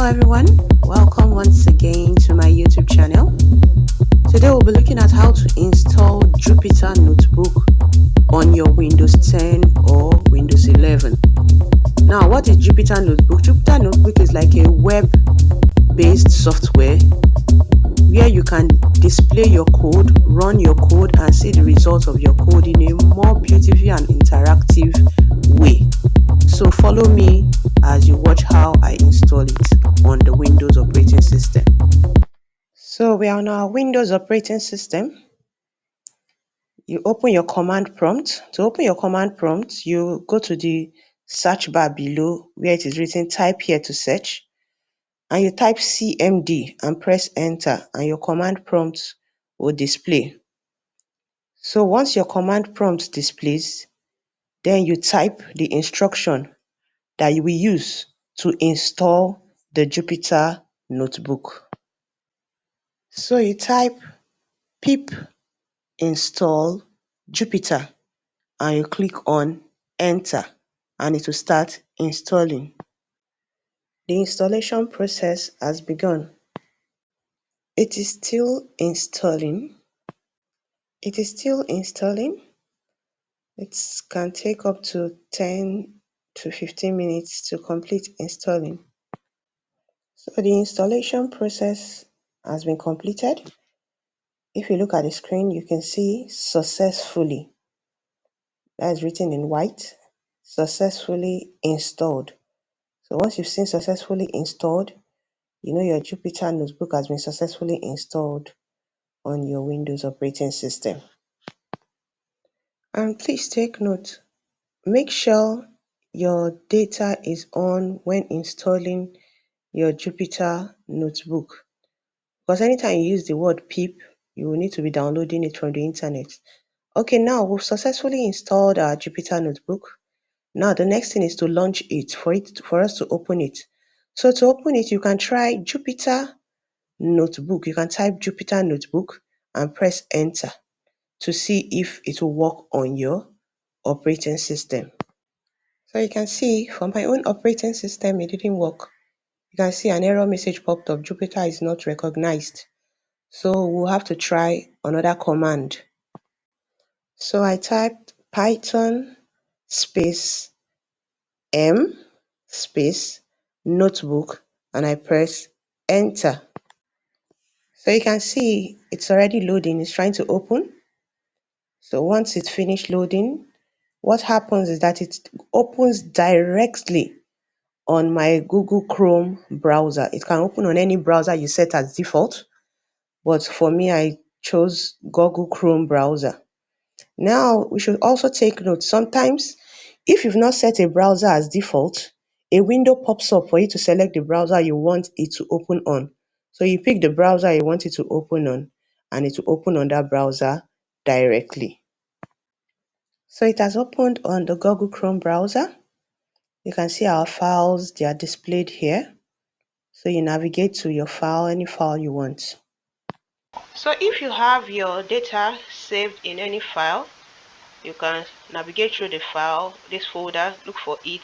Hello everyone, welcome once again to my YouTube channel. Today we'll be looking at how to install Jupyter Notebook on your Windows 10 or Windows 11. Now, what is Jupyter Notebook? Jupyter Notebook is like a web-based software where you can display your code, run your code, and see the results of your code in a more beautiful and interactive way. So follow me as you watch how I install it on the Windows operating system. So we are on our Windows operating system. You open your command prompt. To open your command prompt, you go to the search bar below where it is written type here to search, and you type CMD and press enter, and your command prompt will display. So once your command prompt displays, then you type the instruction that you will use to install the Jupyter Notebook. So you type pip install Jupyter and you click on enter and it will start installing. The installation process has begun. It is still installing. It is still installing. It can take up to 10 to 15 minutes to complete installing. So the installation process has been completed. If you look at the screen, you can see successfully. That is written in white, successfully installed. So once you've seen successfully installed, you know your Jupyter Notebook has been successfully installed on your Windows operating system. And please take note, make sure your data is on when installing your Jupyter Notebook. Because anytime you use the word pip, you will need to be downloading it from the internet. Okay, now we've successfully installed our Jupyter Notebook. Now the next thing is to launch it, for us to open it. So to open it, you can try Jupyter Notebook. You can type Jupyter Notebook and press enter to see if it will work on your operating system. So you can see for my own operating system, it didn't work. You can see an error message popped up, Jupyter is not recognized. So we'll have to try another command. So I typed Python space M space notebook and I press enter. So you can see it's already loading, it's trying to open. So once it's finished loading, what happens is that it opens directly on my Google Chrome browser. It can open on any browser you set as default, but for me, I chose Google Chrome browser. Now, we should also take note, sometimes if you've not set a browser as default, a window pops up for you to select the browser you want it to open on. So you pick the browser you want it to open on, and it will open on that browser directly. So it has opened on the Google Chrome browser. You can see our files, they are displayed here. So you navigate to your file, any file you want. So if you have your data saved in any file, you can navigate through the file, this folder, look for it,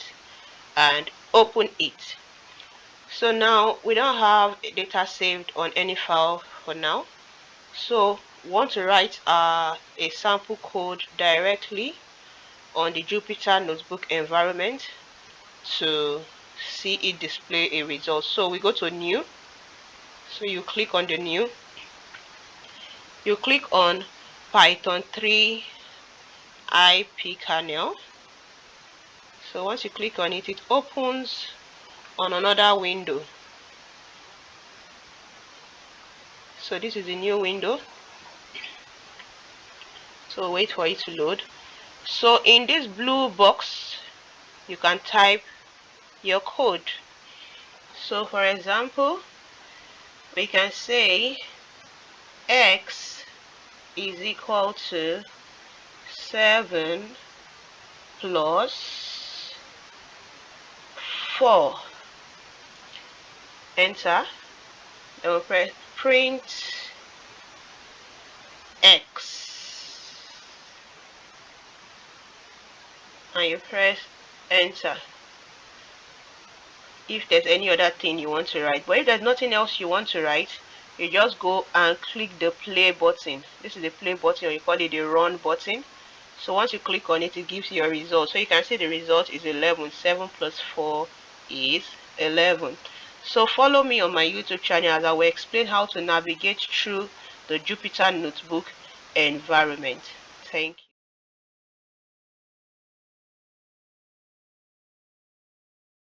and open it. So now we don't have data saved on any file for now. So we want to write a sample code directly on the Jupyter Notebook environment to see it display a result. So we go to new. So you click on the new. You click on Python 3 IP kernel. So once you click on it, it opens on another window. So this is a new window. So wait for it to load. So in this blue box, you can type your code. So for example, we can say x is equal to 7 plus 4. Enter. Then we'll press print x. And you press enter. if there's any other thing you want to write. But if there's nothing else you want to write, you just go and click the play button. This is the play button, or you call it the run button. So once you click on it, it gives you a result. So you can see the result is 11. 7 plus 4 is 11. So follow me on my YouTube channel as I will explain how to navigate through the Jupyter Notebook environment. Thank you.